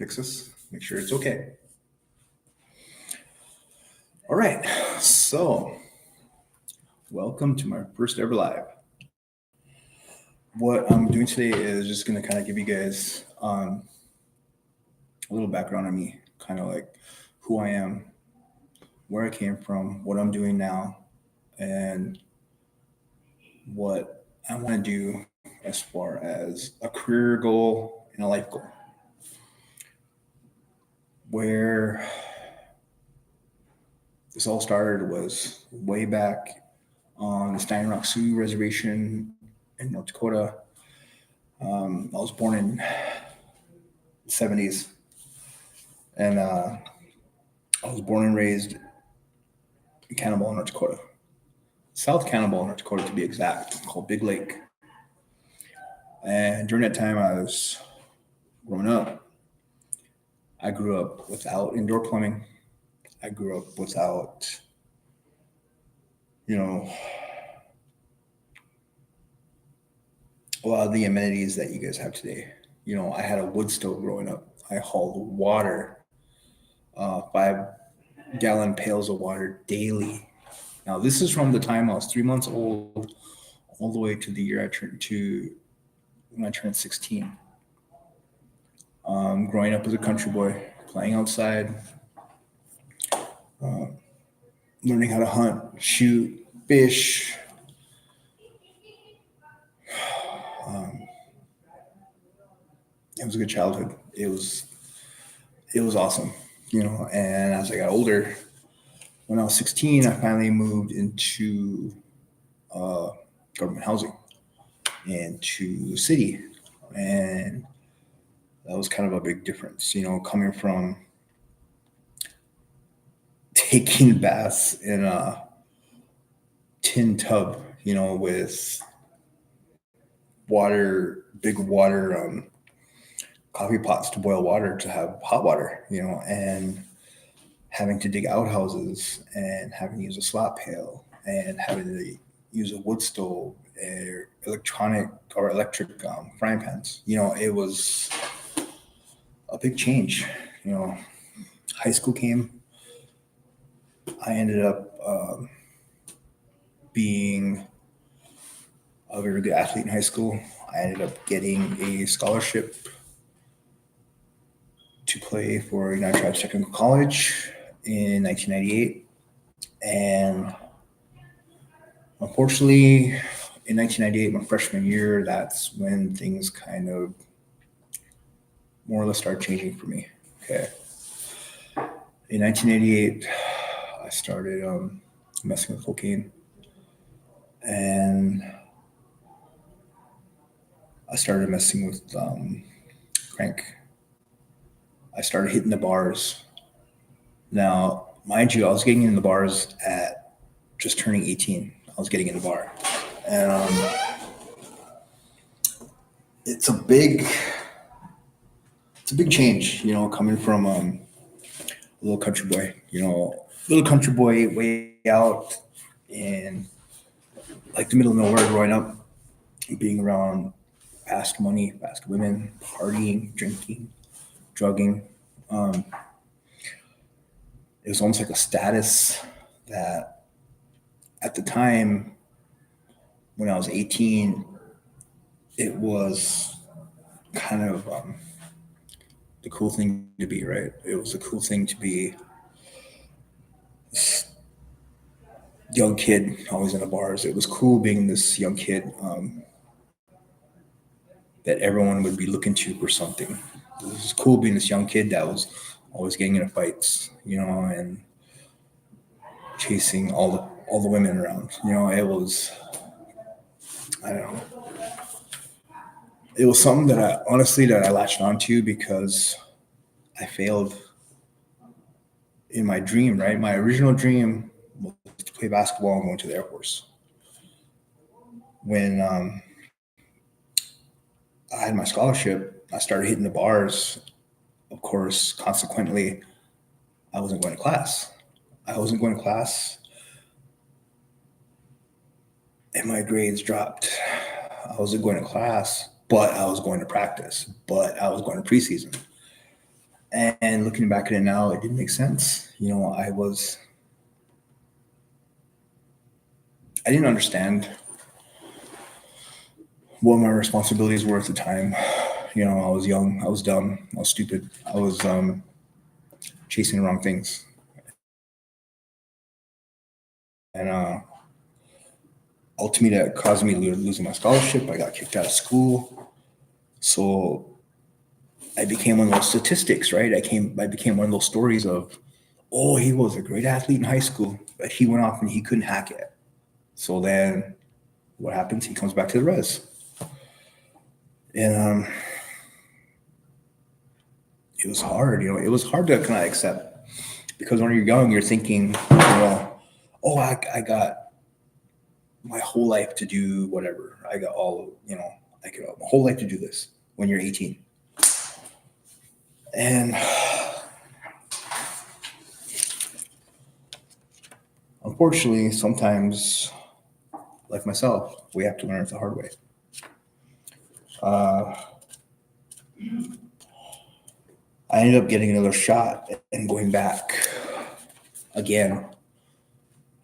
fix this, make sure it's okay. All right, so welcome to my first ever live. What I'm doing today is just going to kind of give you guys a little background on me, kind of like who I am, where I came from, what I'm doing now, and what I want to do as far as a career goal and a life goal. Where this all started was way back on the Stein Rock Sioux Reservation in North Dakota. I was born in the 70s, and I was born and raised in Cannibal, North Dakota. South Cannibal, North Dakota to be exact, called Big Lake. And during that time I was growing up, I grew up without indoor plumbing. I grew up without, a lot of the amenities that you guys have today. I had a wood stove growing up. I hauled water, 5-gallon pails of water daily. Now, this is from the time I was 3 months old all the way to the year when I turned 16. Growing up as a country boy, playing outside, learning how to hunt, shoot, fish. It was a good childhood. It was awesome, and as I got older, when I was 16, I finally moved into government housing and to the city. And that was kind of a big difference, coming from taking baths in a tin tub, with big water, coffee pots to boil water to have hot water, and having to dig outhouses and having to use a slop pail and having to use a wood stove or electric frying pans. It was a big change. High school came. I ended up being a very good athlete in high school. I ended up getting a scholarship to play for United Tribes Technical College in 1998. And unfortunately, in 1998, my freshman year, that's when things kind of more or less started changing for me. Okay. In 1988, I started messing with cocaine. And I started messing with crank. I started hitting the bars. Now, mind you, I was getting in the bars at just turning 18. I was getting in the bar. And it's a big change, coming from a little country boy, way out in like the middle of nowhere growing up, being around fast money, fast women, partying, drinking, drugging. It was almost like a status that at the time when I was 18, it was kind of the cool thing to be, right? It was a cool thing to be this young kid always in the bars. It was cool being this young kid that everyone would be looking to for something. It was cool being this young kid that was always getting into fights, and chasing all the women around. It was, I don't know. It was something that I latched onto because I failed in my dream, right? My original dream was to play basketball and go into the Air Force. When I had my scholarship, I started hitting the bars. Of course, consequently, I wasn't going to class. And my grades dropped. I wasn't going to class, but I was going to practice, but I was going to preseason. And looking back at it now, it didn't make sense. I didn't understand what my responsibilities were at the time. I was young, I was dumb, I was stupid, I was chasing the wrong things. And ultimately, that caused me losing my scholarship. I got kicked out of school. So I became one of those statistics, right? I became one of those stories of, oh, he was a great athlete in high school, but he went off and he couldn't hack it. So then what happens? He comes back to the res. And it was hard, it was hard to kind of accept, because when you're young, you're thinking, oh, I got my whole life to do whatever. I got I got my whole life to do this when you're 18. And unfortunately, sometimes, like myself, we have to learn it the hard way. I ended up getting another shot and going back again.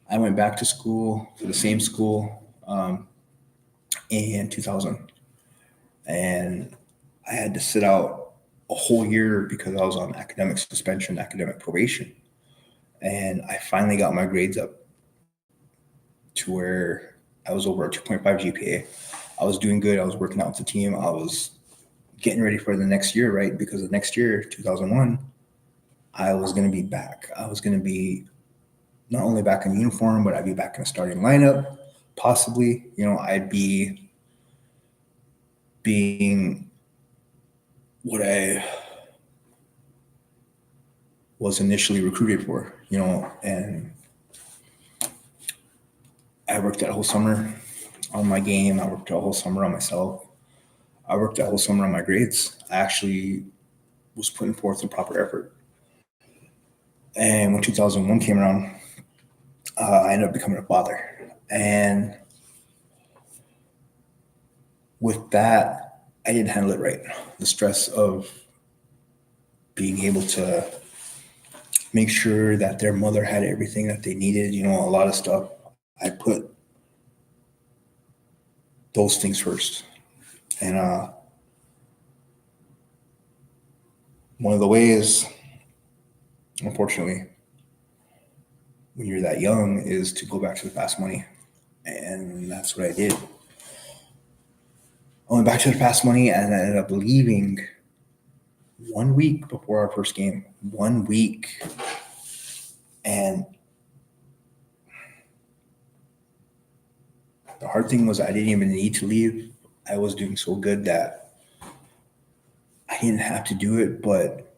I went back to school, for the same school, in 2000. And I had to sit out a whole year because I was on academic suspension, academic probation. And I finally got my grades up to where I was over a 2.5 GPA. I was doing good. I was working out with the team. I was getting ready for the next year, right? Because the next year, 2001, I was going to be back. I was going to be not only back in uniform, but I'd be back in a starting lineup. Possibly, I'd be being what I was initially recruited for, and I worked that whole summer on my game. I worked a whole summer on myself. I worked that whole summer on my grades. I actually was putting forth the proper effort. And when 2001 came around, I ended up becoming a father. And with that, I didn't handle it right. The stress of being able to make sure that their mother had everything that they needed, a lot of stuff. I put those things first. And one of the ways, unfortunately, when you're that young, is to go back to the fast money. And that's what I did. I went back to the fast money, and I ended up leaving 1 week before our first game. 1 week. And the hard thing was I didn't even need to leave. I was doing so good that I didn't have to do it, but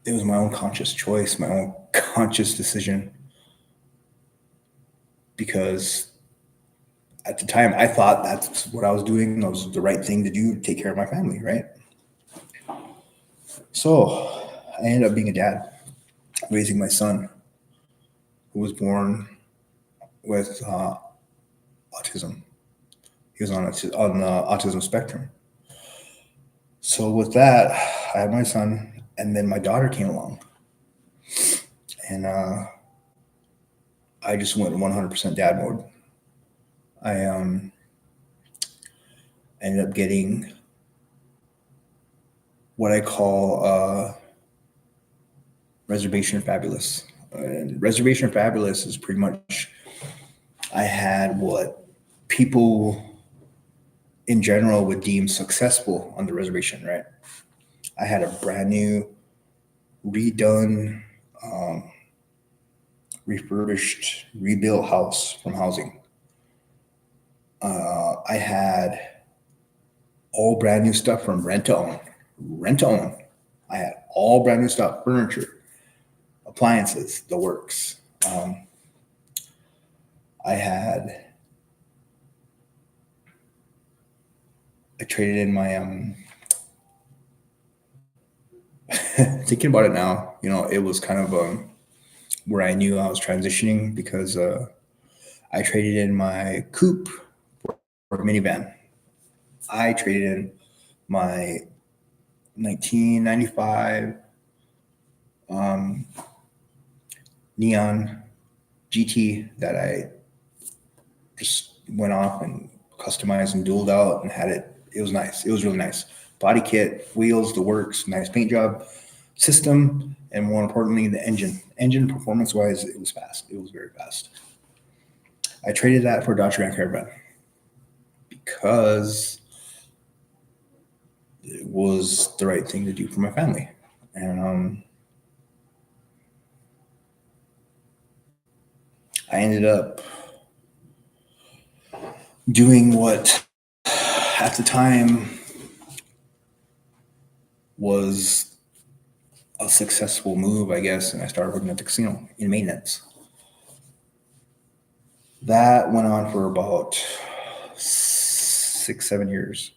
it was my own conscious choice, my own conscious decision. Because at the time, I thought that's what I was doing. That was the right thing to do, to take care of my family, right? So I ended up being a dad, raising my son, who was born with autism. He was on the autism spectrum. So with that, I had my son, and then my daughter came along. And I just went 100% dad mode. I ended up getting what I call Reservation Fabulous. And Reservation Fabulous is pretty much, I had what people in general would deem successful on the reservation, right? I had a brand new, redone, refurbished, rebuilt house from housing. I had all brand new stuff from rent to own. Rent to own. I had all brand new stuff, furniture, appliances, the works. I traded in my, thinking about it now, it was kind of where I knew I was transitioning, because I traded in my coupe for a minivan. I traded in my 1995 Neon GT that I just went off and customized and dualed out and had it. It was nice. It was really nice. Body kit, wheels, the works, nice paint job, system, and more importantly, the engine. Engine performance-wise, it was fast. It was very fast. I traded that for a Dodge Grand Caravan because it was the right thing to do for my family. And I ended up doing what at the time was a successful move, I guess, and I started working at the casino in maintenance. That went on for about 6-7 years.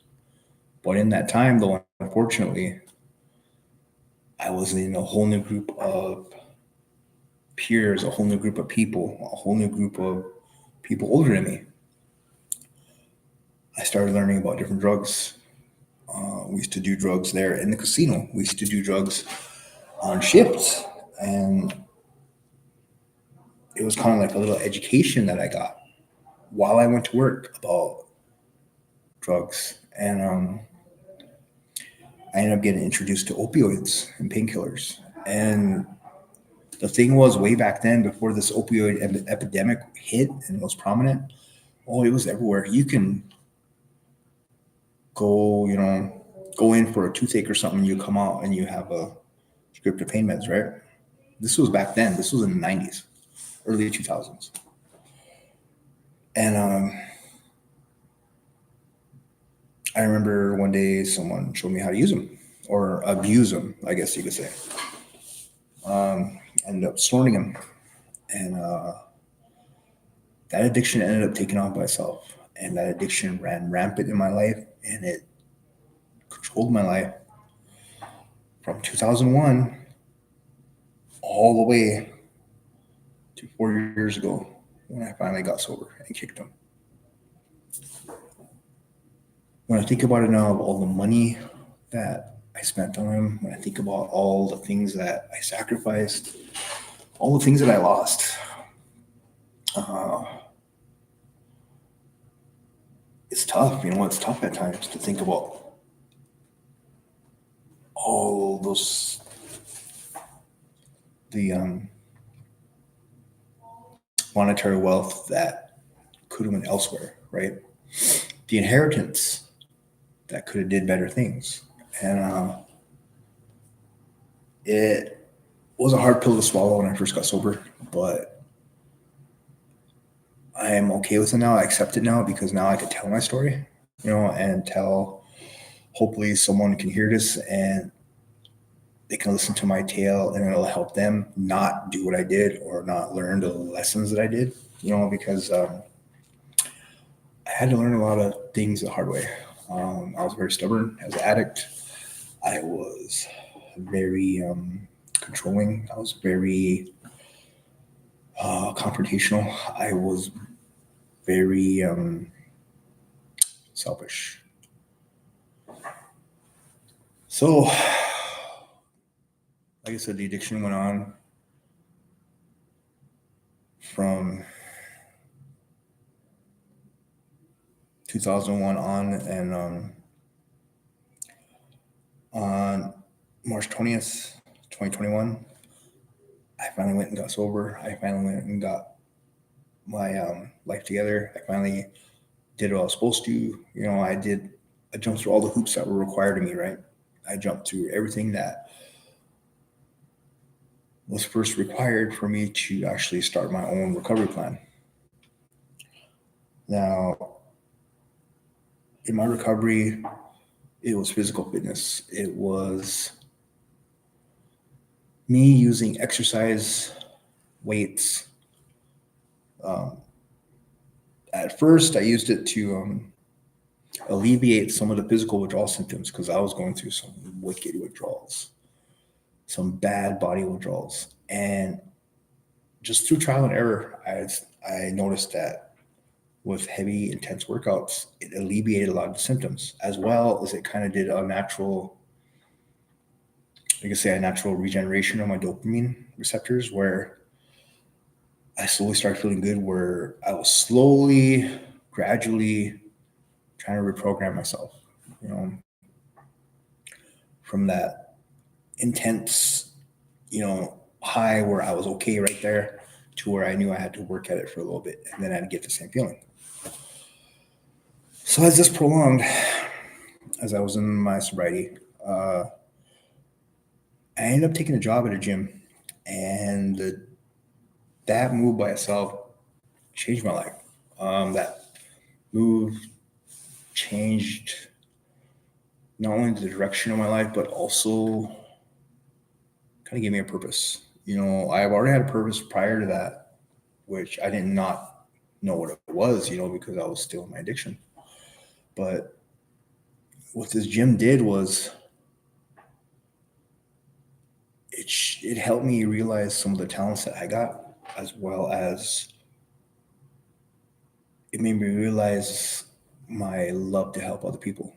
But in that time, though, unfortunately, I was in a whole new group of peers, a whole new group of people, a whole new group of people older than me. I started learning about different drugs. We used to do drugs there in the casino. We used to do drugs on shifts. And it was kind of like a little education that I got while I went to work about drugs. And I ended up getting introduced to opioids and painkillers. And the thing was, way back then, before this opioid epidemic hit and was prominent, it was everywhere. You can go in for a toothache or something, you come out and you have a script of pain meds, right? This was back then. This was in the 90s, early 2000s. And I remember one day someone showed me how to use them, or abuse them, I guess you could say. Ended up snorting them. And that addiction ended up taking off by itself. And that addiction ran rampant in my life, and it controlled my life from 2001 all the way to 4 years ago when I finally got sober and kicked them. When I think about it now, of all the money that I spent on them, when I think about all the things that I sacrificed, all the things that I lost, it's tough. It's tough at times to think about all those, the monetary wealth that could have went elsewhere, right? The inheritance that could have did better things. And it was a hard pill to swallow when I first got sober, but I am okay with it now. I accept it now because now I can tell my story, and hopefully someone can hear this and they can listen to my tale and it'll help them not do what I did or not learn the lessons that I did, because I had to learn a lot of things the hard way. I was very stubborn as an addict. I was very controlling. I was very confrontational. I was very selfish. So, like I said, the addiction went on from 2001 on, and on March 20th, 2021, I finally went and got sober. I finally went and got my life together. I finally did what I was supposed to. I jumped through all the hoops that were required of me, right? I jumped through everything that was first required for me to actually start my own recovery plan. Now, in my recovery, it was physical fitness. It was me using exercise, weights. At first, I used it to alleviate some of the physical withdrawal symptoms because I was going through some wicked withdrawals, some bad body withdrawals. And just through trial and error, I noticed that with heavy, intense workouts, it alleviated a lot of the symptoms, as well as it kind of did a natural, I could say, a natural regeneration of my dopamine receptors, where I slowly started feeling good, where I was slowly, gradually trying to reprogram myself, you know, from that intense, high where I was okay right there to where I knew I had to work at it for a little bit, and then I'd get the same feeling. So as this prolonged, as I was in my sobriety, I ended up taking a job at a gym, and that move by itself changed my life. That move changed not only the direction of my life, but also kind of gave me a purpose. I've already had a purpose prior to that, which I did not know what it was, because I was still in my addiction. But what this gym did was it helped me realize some of the talents that I got, as well as it made me realize my love to help other people.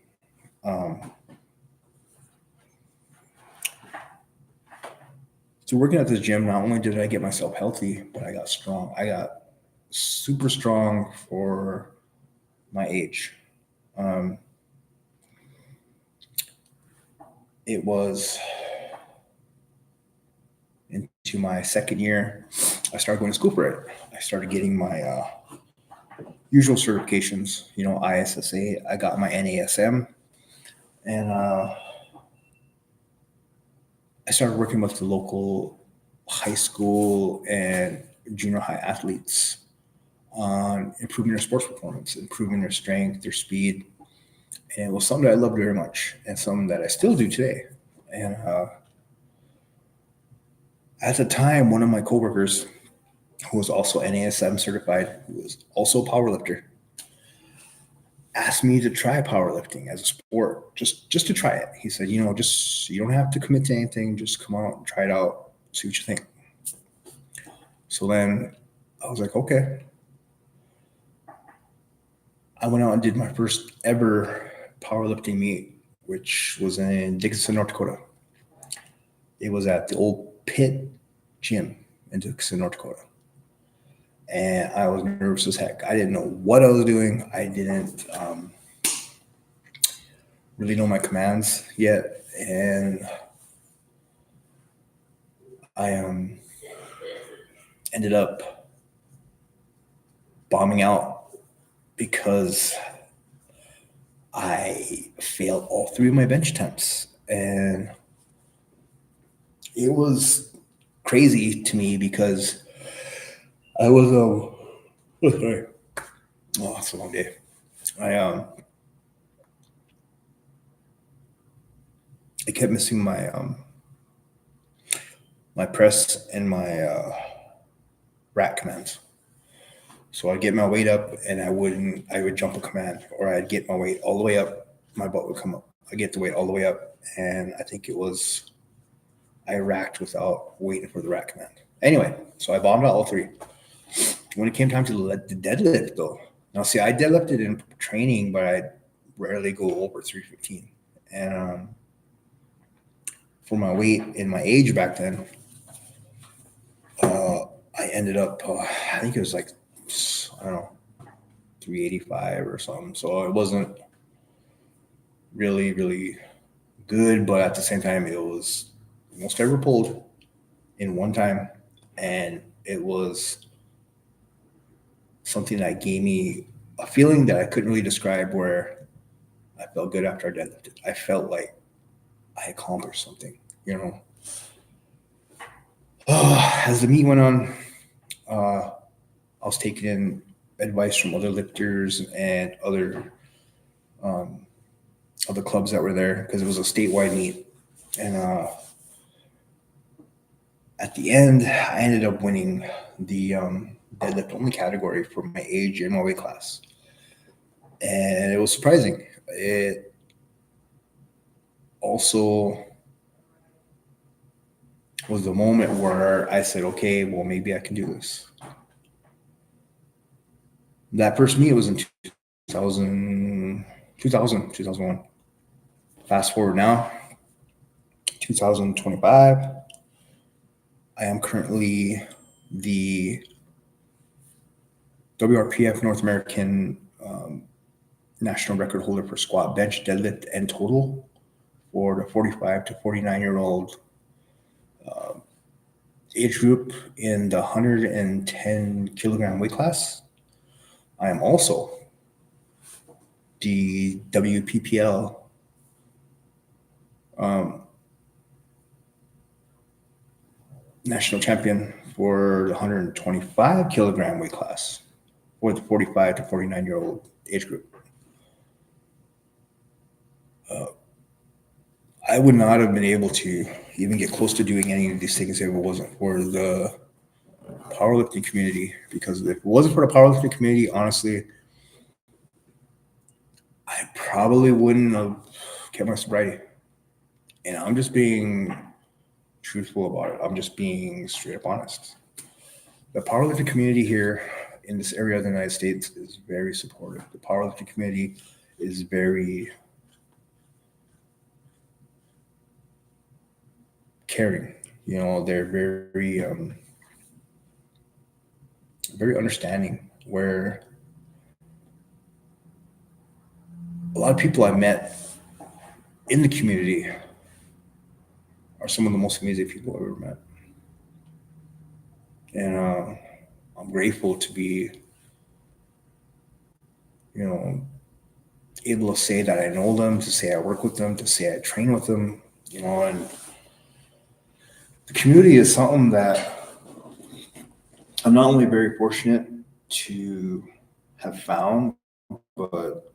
So working at this gym, not only did I get myself healthy, but I got strong. I got super strong for my age. It was into my second year, I started going to school for it. I started getting my usual certifications, ISSA. I got my NASM, and I started working with the local high school and junior high athletes on improving their sports performance, improving their strength, their speed. And it was something that I loved very much, and something that I still do today. And at the time, one of my coworkers, who was also NASM certified, who was also a powerlifter, asked me to try powerlifting as a sport, just to try it. He said, just you don't have to commit to anything, just come out and try it out, see what you think. So then I was like, okay. I went out and did my first ever powerlifting meet, which was in Dickinson, North Dakota. It was at the old pit gym in Dickinson, North Dakota. And I was nervous as heck. I didn't know what I was doing. I didn't really know my commands yet. And I ended up bombing out because I failed all three of my bench attempts. And it was crazy to me because I was sorry. Oh, it's a long day. I kept missing my my press and my rack commands. So I'd get my weight up and I would jump a command, or I'd get my weight all the way up, my butt would come up. I get the weight all the way up, and I think I racked without waiting for the rack command. Anyway, so I bombed out all three. When it came time to the deadlift, though, now see, I deadlifted in training, but I rarely go over 315. And for my weight and my age back then, I ended up, I think it was like, I don't know, 385 or something. So it wasn't really, really good, but at the same time, it was most ever pulled in one time. And it was something that gave me a feeling that I couldn't really describe, where I felt good after I deadlifted. I felt like I accomplished something, As the meet went on, I was taking in advice from other lifters and other clubs that were there, because it was a statewide meet. And at the end, I ended up winning the deadlift only category for my age and my weight class. And it was surprising. It also was the moment where I said, okay, well, maybe I can do this. That first meet was in 2001. Fast forward now, 2025. I am currently the WRPF North American national record holder for squat, bench, deadlift, and total for the 45 to 49-year-old age group in the 110 kilogram weight class. I am also the WPPL national champion for the 125 kilogram weight class for the 45 to 49-year-old age group. I would not have been able to even get close to doing any of these things if it wasn't for the powerlifting community. Because if it wasn't for the powerlifting community, honestly, I probably wouldn't have kept my sobriety. And I'm just being truthful about it. I'm just being straight up honest. The powerlifting community here in this area of the United States is very supportive. The powerlifting community is very caring. You know, they're very very understanding, where a lot of people I met in the community are some of the most amazing people I've ever met. And I'm grateful to be, you know, able to say that I know them, to say I work with them, to say I train with them, you know. And the community is something that I'm not only very fortunate to have found, but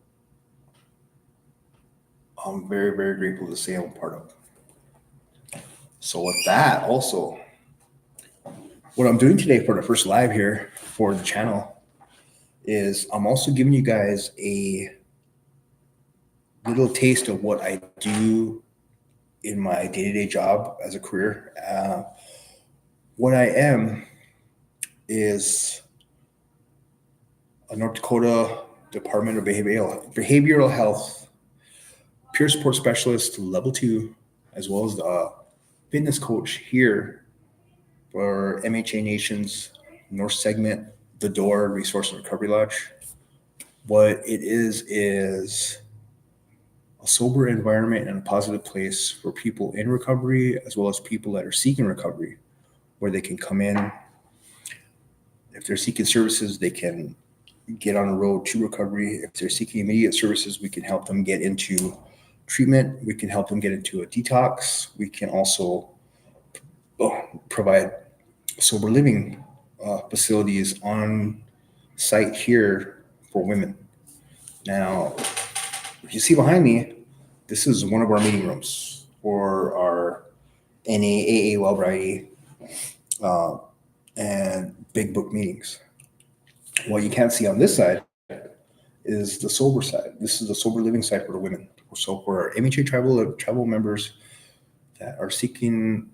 I'm very, very grateful to say I'm a part of. So with that, also, what I'm doing today for the first live here for the channel is I'm also giving you guys a little taste of what I do in my day-to-day job as a career. What I am is a North Dakota Department of Behavioral Health peer support specialist level 2, as well as the fitness coach here for MHA Nation's North Segment, The Door Resource and Recovery Lodge. What it is a sober environment and a positive place for people in recovery, as well as people that are seeking recovery, where they can come in. If they're seeking services, they can get on the road to recovery. If they're seeking immediate services, we can help them get into treatment. We can help them get into a detox. We can also provide sober living facilities on site here for women. Now, if you see behind me, this is one of our meeting rooms for our NAAA Wellbriety and Big Book meetings. What you can't see on this side is the sober side. This is the sober living side for the women. So for our MHA tribal members that are seeking,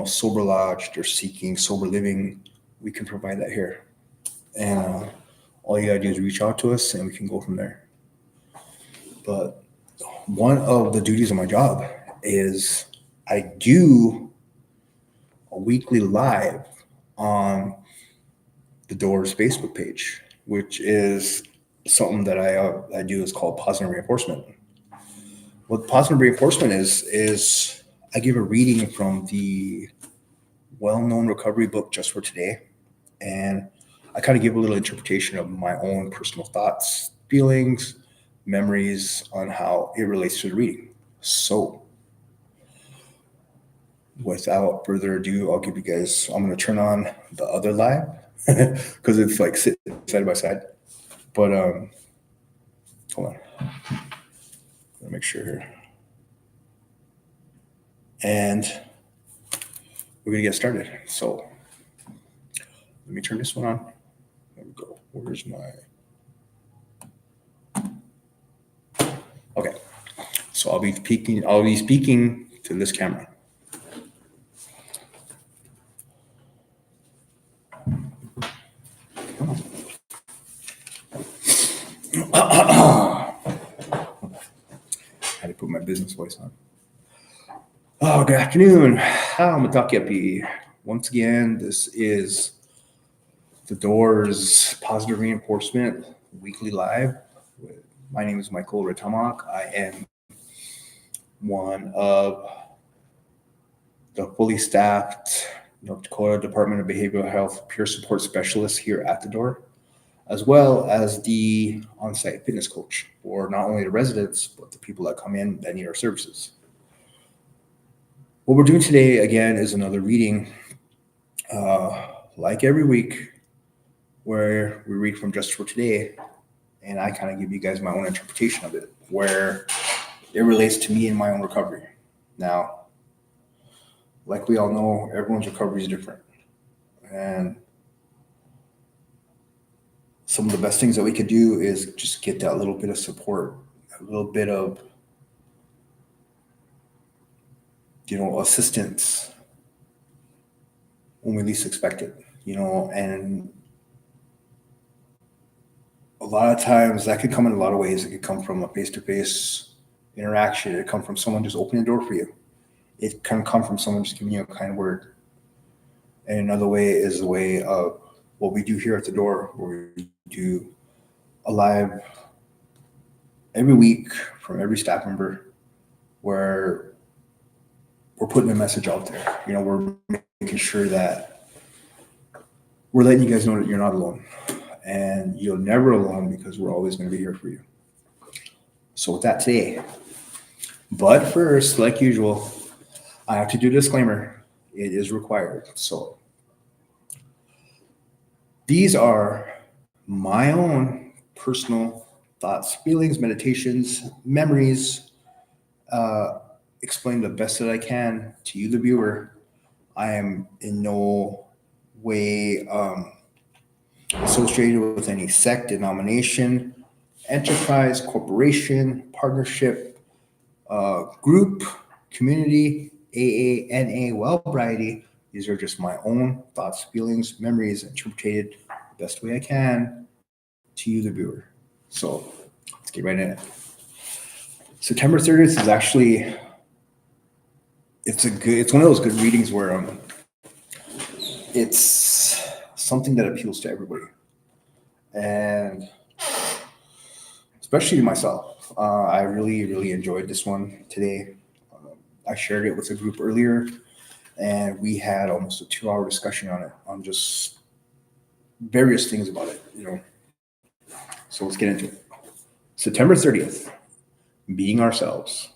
sober lodge, they're seeking sober living, we can provide that here. And all you gotta do is reach out to us and we can go from there. But one of the duties of my job is I do a weekly live on the Doors Facebook page, which is something that I do is called positive reinforcement. What positive reinforcement is I give a reading from the well-known recovery book Just for Today, and I kind of give a little interpretation of my own personal thoughts, feelings, memories on how it relates to the reading. So without further ado, I'll give you guys, I'm going to turn on the other live because it's like sitting side by side. But hold on. Let me make sure here. And we're going to get started. So let me turn this one on. There we go. Where's my... Okay. So I'll be speaking to this camera. business voice on. Oh, good afternoon. I'm Matakiapi. Once again, this is the Doors Positive Reinforcement Weekly Live. My name is Michael Ritamak. I am one of the fully staffed North Dakota Department of Behavioral Health peer support specialists here at the Door, as well as the on-site fitness coach for not only the residents, but the people that come in that need our services. What we're doing today, again, is another reading, like every week, where we read from Just for Today, and I kind of give you guys my own interpretation of it, where it relates to me and my own recovery. Now, like we all know, everyone's recovery is different. And some of the best things that we could do is just get that little bit of support, a little bit of, assistance when we least expect it, and a lot of times that could come in a lot of ways. It could come from a face-to-face interaction. It could come from someone just opening the door for you. It can come from someone just giving you a kind word. And another way is the way of what we do here at the Door, where we do a live every week from every staff member, where we're putting a message out there. We're making sure that we're letting you guys know that you're not alone, and you're never alone, because we're always going to be here for you. So with that today, but first, like usual, I have to do a disclaimer. It is required. So these are my own personal thoughts, feelings, meditations, memories, explain the best that I can to you, the viewer. I am in no way associated with any sect, denomination, enterprise, corporation, partnership, group, community, AA, NA, variety. These are just my own thoughts, feelings, memories, interpreted the best way I can to you, the viewer. So let's get right in it. September 30th is actually, it's one of those good readings where it's something that appeals to everybody, and especially to myself. I really, really enjoyed this one today. I shared it with a group earlier, and we had almost a 2-hour discussion on it, on just various things about it, So let's get into it. September 30th, being ourselves.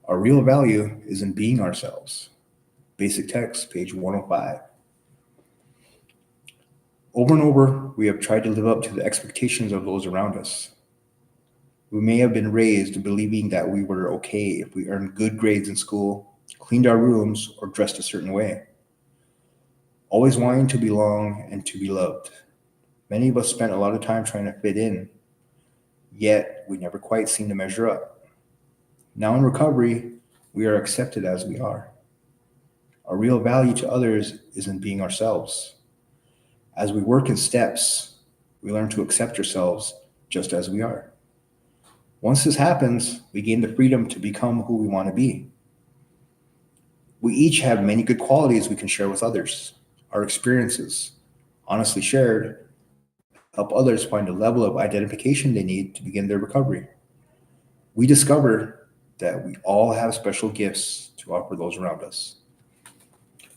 Our real value is in being ourselves. Basic text, page 105. Over and over, we have tried to live up to the expectations of those around us. We may have been raised believing that we were okay if we earned good grades in school, cleaned our rooms, or dressed a certain way. Always wanting to belong and to be loved. Many of us spent a lot of time trying to fit in, yet we never quite seemed to measure up. Now in recovery, we are accepted as we are. Our real value to others is in being ourselves. As we work in steps, we learn to accept ourselves just as we are. Once this happens, we gain the freedom to become who we want to be. We each have many good qualities we can share with others. Our experiences, honestly shared, help others find a level of identification they need to begin their recovery. We discover that we all have special gifts to offer those around us.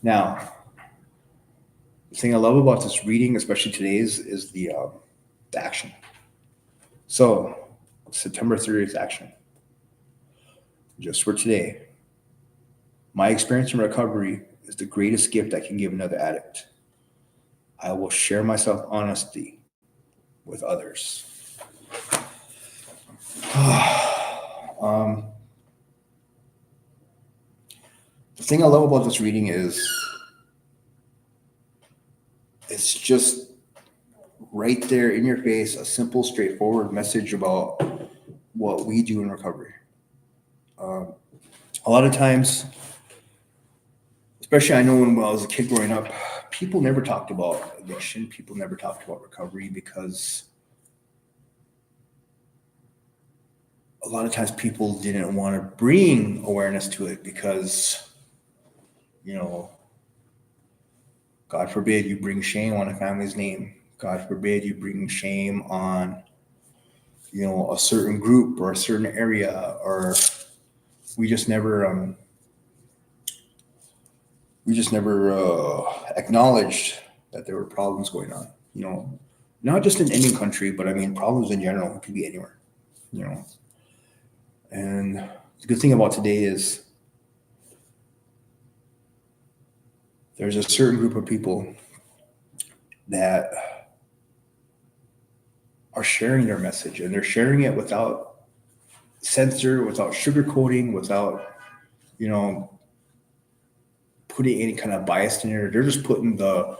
Now, the thing I love about this reading, especially today's, is the action. So, September 30th action. Just for today, my experience in recovery is the greatest gift I can give another addict. I will share myself honesty with others. The thing I love about this reading is it's just right there in your face, a simple, straightforward message about what we do in recovery. A lot of times, especially I know when I was a kid growing up, people never talked about addiction. People never talked about recovery because a lot of times people didn't want to bring awareness to it because, you know, God forbid you bring shame on a family's name. God forbid you bring shame on, you know, a certain group or a certain area, or we just never acknowledged that there were problems going on. You know, not just in any country, but I mean problems in general. It could be anywhere. You know, and the good thing about today is there's a certain group of people that are sharing their message, and they're sharing it without censor, without sugarcoating, without, you know, putting any kind of bias in it. They're just putting the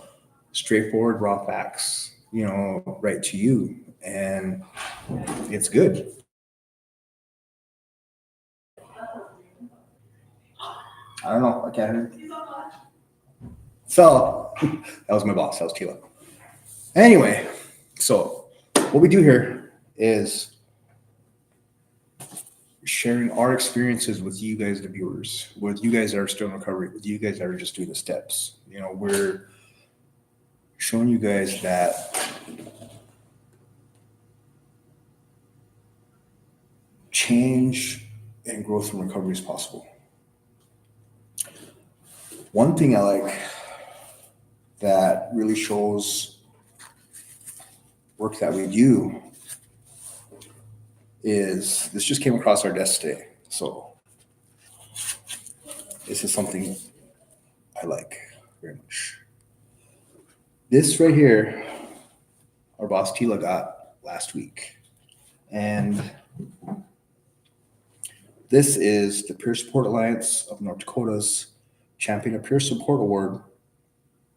straightforward raw facts, you know, right to you, and it's good. I don't know. I can't hear. So that was my boss. That was Tila. Anyway, so what we do here is sharing our experiences with you guys, the viewers, with you guys that are still in recovery, with you guys that are just doing the steps. You know, we're showing you guys that change and growth from recovery is possible. One thing I like that really shows work that we do is this just came across our desk today. So this is something I like very much. This right here, our boss Tila got last week. And this is the Peer Support Alliance of North Dakota's Champion of Peer Support Award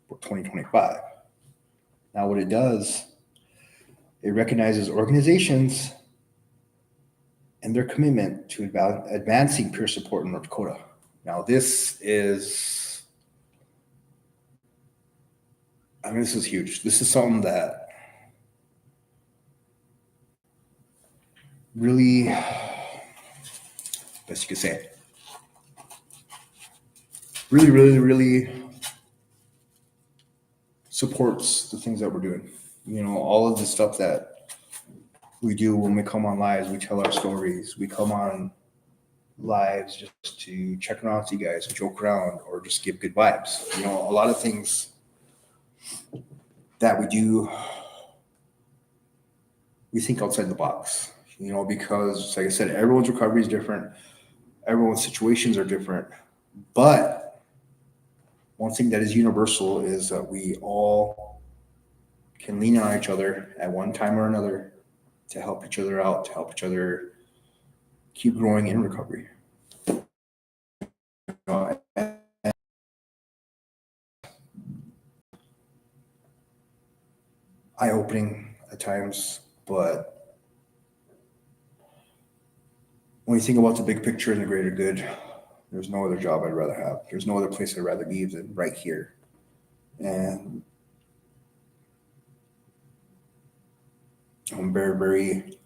for 2025. Now, what it does, it recognizes organizations and their commitment to advancing peer support in North Dakota. Now, this is huge. This is something that really, best you could say, really supports the things that we're doing. You know, all of the stuff that we do when we come on lives, we tell our stories, we come on lives just to check around with you guys, joke around, or just give good vibes. You know, a lot of things that we do, we think outside the box, you know, because like I said, everyone's recovery is different. Everyone's situations are different. But one thing that is universal is that we all can lean on each other at one time or another to help each other out, to help each other keep growing in recovery. Eye-opening at times, but when you think about the big picture and the greater good, there's no other job I'd rather have. There's no other place I'd rather be than right here. And I'm very, very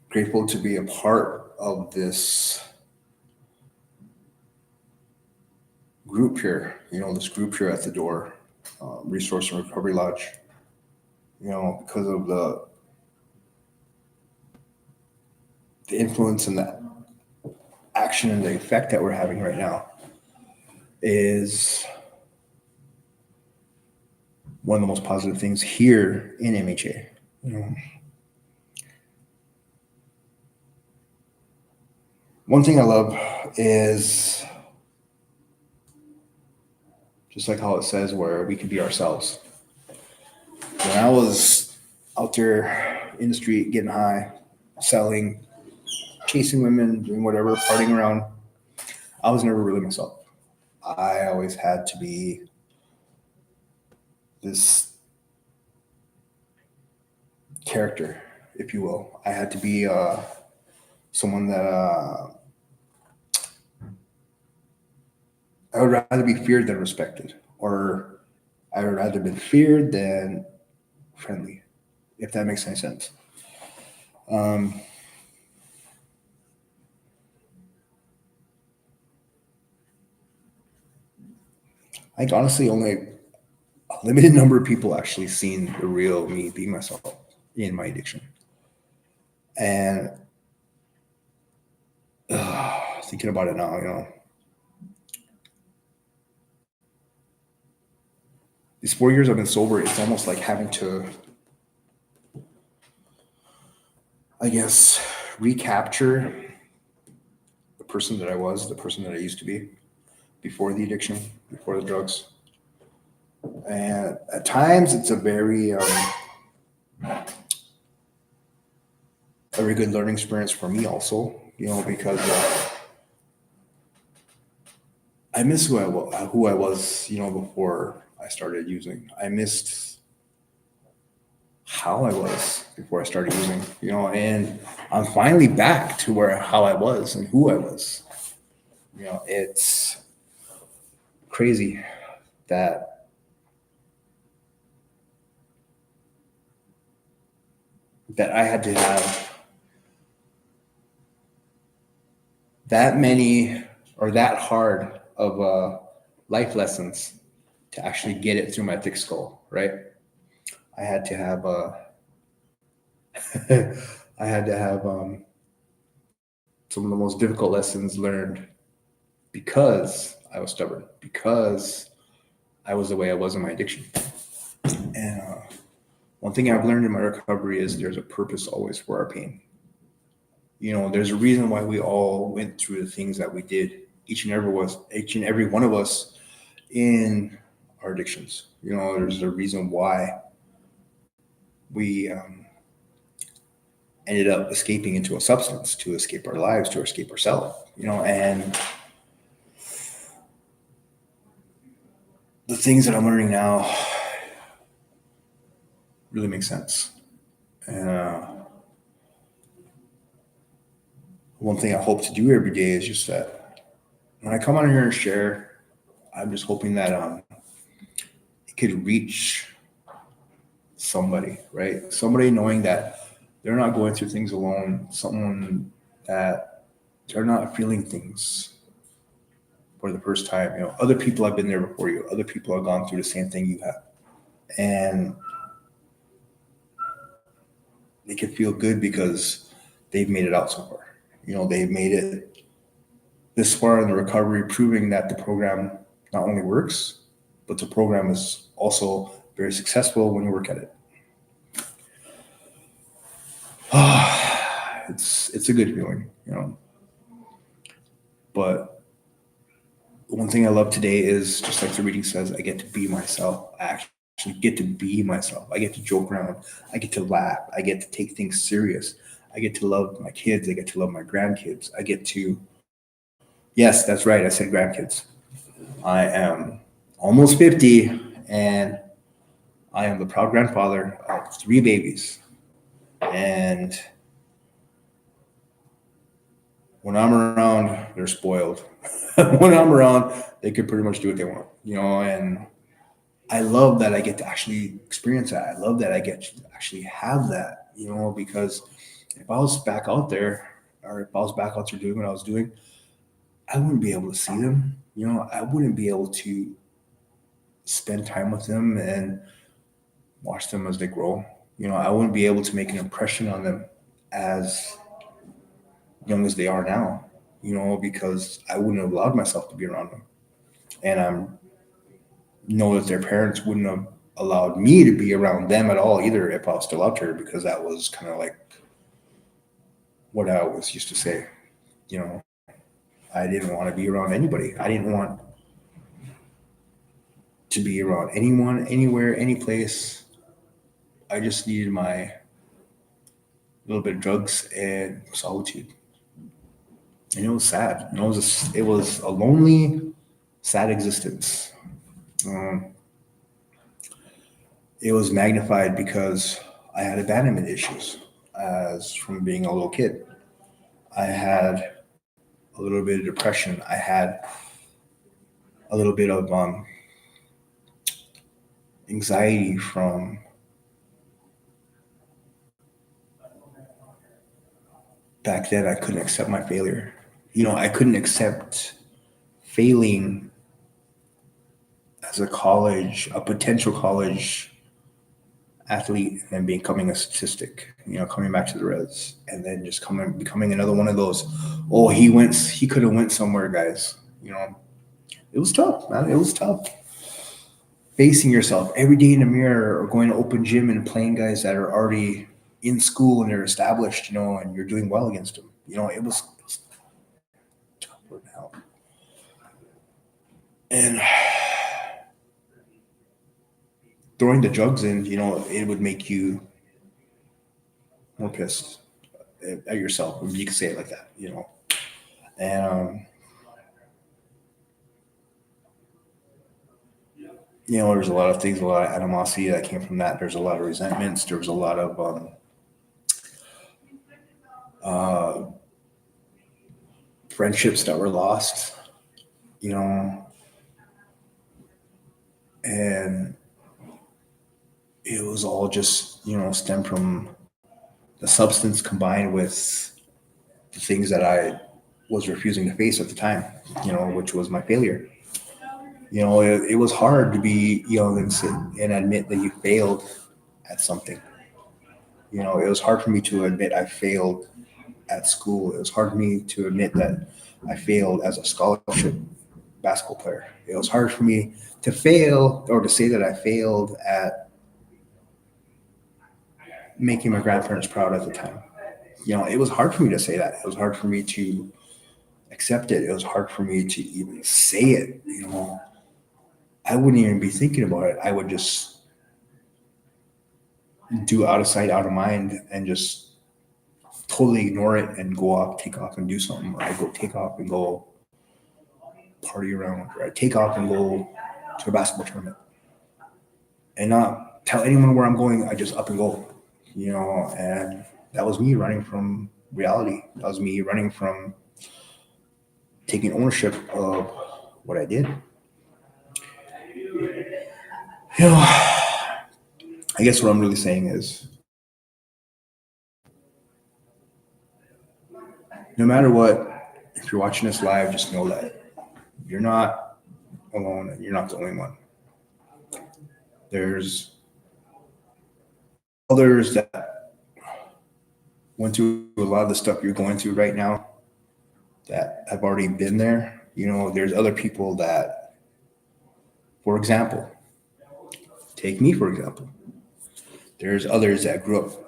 grateful to be a part of this group here, you know, this group here at the door, Resource and Recovery Lodge, you know, because of the influence and the action and the effect that we're having right now is one of the most positive things here in MHA. You know, one thing I love is just like how it says where we can be ourselves. When I was out there in the street getting high, selling, chasing women, doing whatever, partying around, I was never really myself. I always had to be this character, if you will. I had to be someone that I would rather be feared than respected, or I would rather be feared than friendly, if that makes any sense. I think honestly only a limited number of people actually seen the real me being myself in my addiction. And thinking about it now, these 4 years I've been sober, it's almost like having to, I guess, recapture the person that I was, the person that I used to be before the addiction, before the drugs. And at times it's a very good learning experience for me also, because I miss who I was, before I started using. I missed how I was before I started using, and I'm finally back to how I was and who I was. It's crazy that I had to have that many or that hard of life lessons to actually get it through my thick skull, right? I had to have I had to have some of the most difficult lessons learned because I was stubborn, because I was the way I was in my addiction. And one thing I've learned in my recovery is there's a purpose always for our pain. There's a reason why we all went through the things that we did, each and every one of us in our addictions. There's a reason why we ended up escaping into a substance to escape our lives, to escape ourselves, and the things that I'm learning now really make sense. And one thing I hope to do every day is just that when I come on here and share, I'm just hoping that it could reach somebody, right? Somebody knowing that they're not going through things alone, someone that they're not feeling things for the first time. Other people have been there before you. Other people have gone through the same thing you have. And they can feel good because they've made it out so far. They've made it this far in the recovery, proving that the program not only works, but the program is also very successful when you work at it. It's a good feeling, But one thing I love today is, just like the reading says, I get to be myself. I actually get to be myself. I get to joke around. I get to laugh. I get to take things serious. I get to love my kids. I get to love my grandkids. I get to, yes, that's right, I said grandkids. I am almost 50, and I am the proud grandfather of 3 babies. And when I'm around, they're spoiled. When I'm around, they can pretty much do what they want, and I love that I get to actually experience that. I love that I get to actually have that, because if I was back out there, or if I was back out there doing what I was doing, I wouldn't be able to see them. I wouldn't be able to spend time with them and watch them as they grow. I wouldn't be able to make an impression on them as young as they are now, because I wouldn't have allowed myself to be around them. And I know that their parents wouldn't have allowed me to be around them at all either if I was still out there, because that was kind of like what I always used to say. I didn't want to be around anybody. I didn't want to be around anyone, anywhere, any place. I just needed my little bit of drugs and solitude. And it was sad. It was a lonely, sad existence. It was magnified because I had abandonment issues as from being a little kid. I had a little bit of depression. I had a little bit of anxiety from back then. I couldn't accept my failure. I couldn't accept failing as a potential college athlete, and becoming a statistic, coming back to the Reds, and then just becoming another one of those, oh, he could have went somewhere, guys. It was tough, man. It was tough. Facing yourself every day in the mirror, or going to open gym and playing guys that are already in school and they're established, and you're doing well against them. It was tough now. And throwing the drugs in, it would make you more pissed at yourself. If you could say it like that. And there's a lot of things, a lot of animosity that came from that. There's a lot of resentments. There was a lot of friendships that were lost, and it was all just, stemmed from the substance combined with the things that I was refusing to face at the time, which was my failure. It was hard to be young and admit that you failed at something. It was hard for me to admit I failed at school. It was hard for me to admit that I failed as a scholarship basketball player. It was hard for me to fail, or to say that I failed at making my grandparents proud at the time. It was hard for me to say that. It was hard for me to accept it. It was hard for me to even say it. I wouldn't even be thinking about it. I would just do out of sight, out of mind, and just totally ignore it and take off and do something. Or I go take off and go party around, or I take off and go to a basketball tournament and not tell anyone where I'm going. I just up and go, and that was me running from reality. That was me running from taking ownership of what I did. I guess what I'm really saying is, no matter what, if you're watching this live, just know that you're not alone and you're not the only one. There's others that went through a lot of the stuff you're going through right now that have already been there. There's other people that, for example, take me, for example. There's others that grew up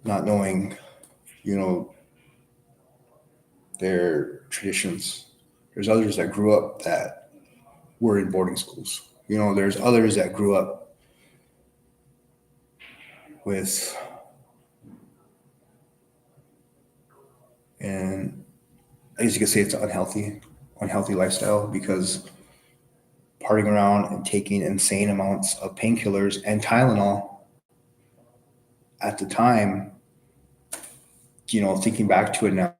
not knowing, their traditions. There's others that grew up that were in boarding schools. There's others that grew up with, and I guess you could say it's an unhealthy lifestyle, because partying around and taking insane amounts of painkillers and Tylenol at the time, thinking back to it now,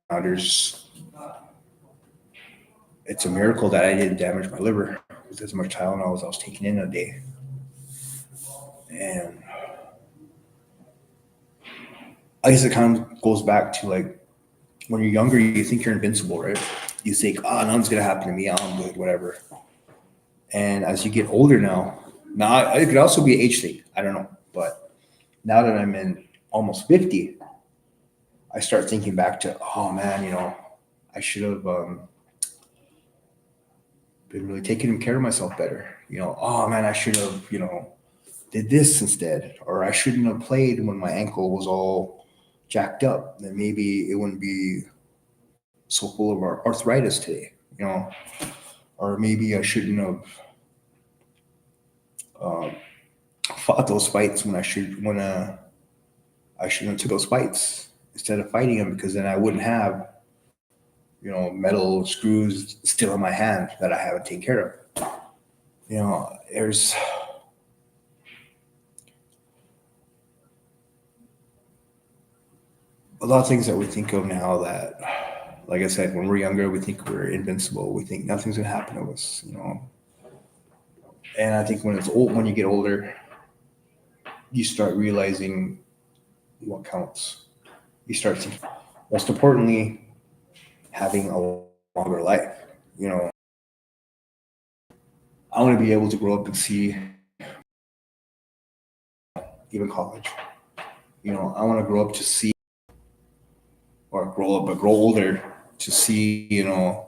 it's a miracle that I didn't damage my liver with as much Tylenol as I was taking in a day. And I guess it kind of goes back to, like, when you're younger, you think you're invincible, right? You think, oh, nothing's going to happen to me. I'm good, whatever. And as you get older now it could also be an age thing. I don't know. But now that I'm in almost 50, I start thinking back to, oh, man, I should have been really taking care of myself better. Oh, man, I should have, did this instead. Or I shouldn't have played when my ankle was all jacked up. Then maybe it wouldn't be so full of arthritis today, or maybe I shouldn't have fought those fights when I shouldn't have took those fights instead of fighting them, because then I wouldn't have, metal screws still in my hand that I haven't taken care of. There's a lot of things that we think of now that, like I said, when we're younger, we think we're invincible. We think nothing's gonna happen to us, And I think when you get older, you start realizing what counts. You start thinking, most importantly, having a longer life. I want to be able to grow up and see even college. I want to grow up to see, or grow up, but grow older to see, a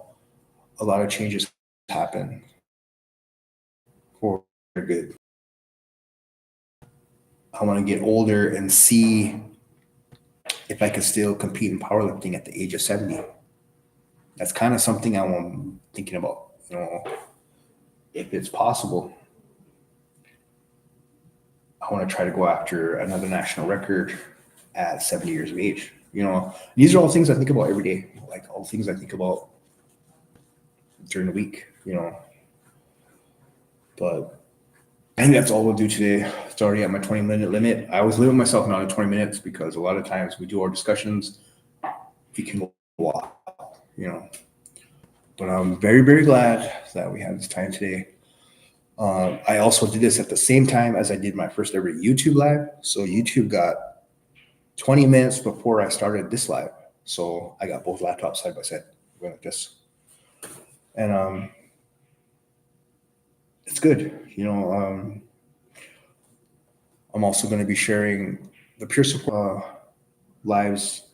lot of changes happen for good. I want to get older and see if I can still compete in powerlifting at the age of 70. That's kind of something I'm thinking about, if it's possible. I want to try to go after another national record at 70 years of age. These are all things I think about every day, like all things I think about during the week, But I think that's all we'll do today. It's already at my 20-minute limit. I always limit myself now to 20 minutes because a lot of times we do our discussions, we can go off, But I'm very, very glad that we had this time today. I also did this at the same time as I did my first ever YouTube live. So YouTube got 20 minutes before I started this live. So I got both laptops side by side, going like this. And it's good. I'm also going to be sharing the Pure Support lives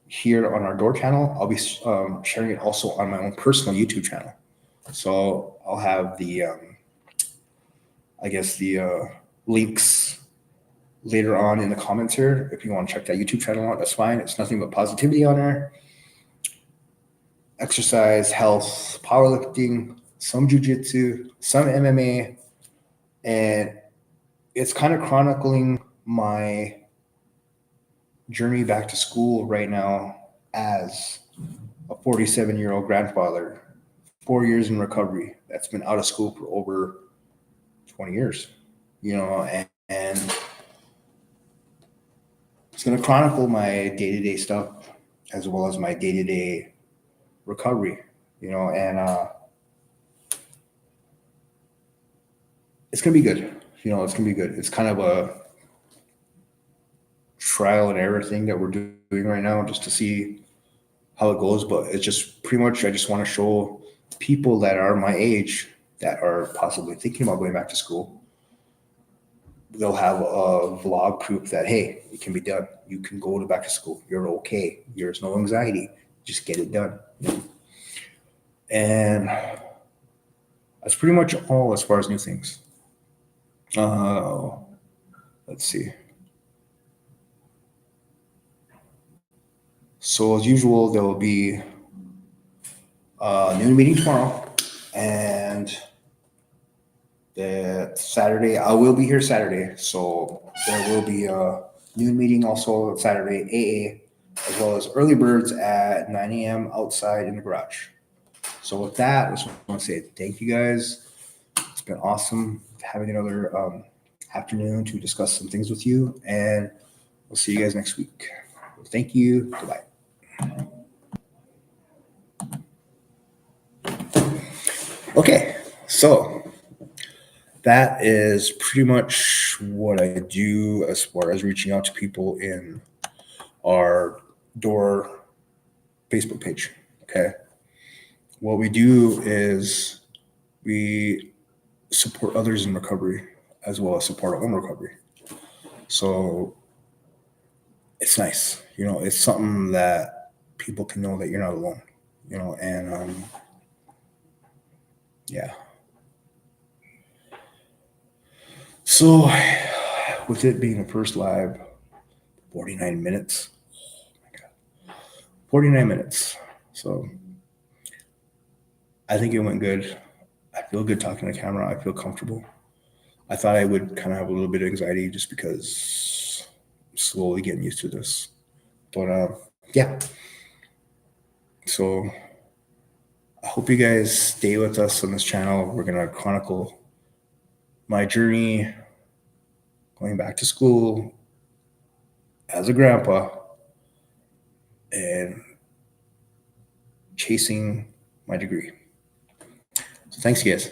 here on our Door channel. I'll be sharing it also on my own personal YouTube channel. So I'll have the, links later on in the comments here. If you want to check that YouTube channel out, that's fine. It's nothing but positivity on there. Exercise, health, powerlifting, some jujitsu, some MMA, and it's kind of chronicling my journey back to school right now as a 47-year-old grandfather, 4 years in recovery, that's been out of school for over 20 years, and it's going to chronicle my day-to-day stuff as well as my day-to-day recovery, and it's going to be good. It's going to be good. It's kind of a trial and error thing that we're doing right now just to see how it goes. But it's just pretty much, I just want to show people that are my age that are possibly thinking about going back to school. They'll have a vlog proof that, hey, it can be done. You can go to back to school. You're okay. There's no anxiety. Just get it done. And that's pretty much all as far as new things. Let's see. So as usual, there will be a noon meeting tomorrow, and the Saturday, I will be here Saturday. So there will be a noon meeting also Saturday, AA, as well as early birds at 9 a.m. outside in the garage. So with that, I just want to say thank you guys. It's been awesome having another afternoon to discuss some things with you, and we'll see you guys next week. Thank you. Goodbye. Okay, so that is pretty much what I do as far as reaching out to people in our Door Facebook page. Okay, what we do is we support others in recovery as well as support our own recovery. So it's nice, it's something that people can know that you're not alone, and yeah. So with it being the first live, 49 minutes. Oh my God. 49 minutes. So I think it went good. I feel good talking to camera. I feel comfortable. I thought I would kind of have a little bit of anxiety just because I'm slowly getting used to this. But yeah. So I hope you guys stay with us on this channel. We're going to chronicle my journey going back to school as a grandpa and chasing my degree. So thanks, guys.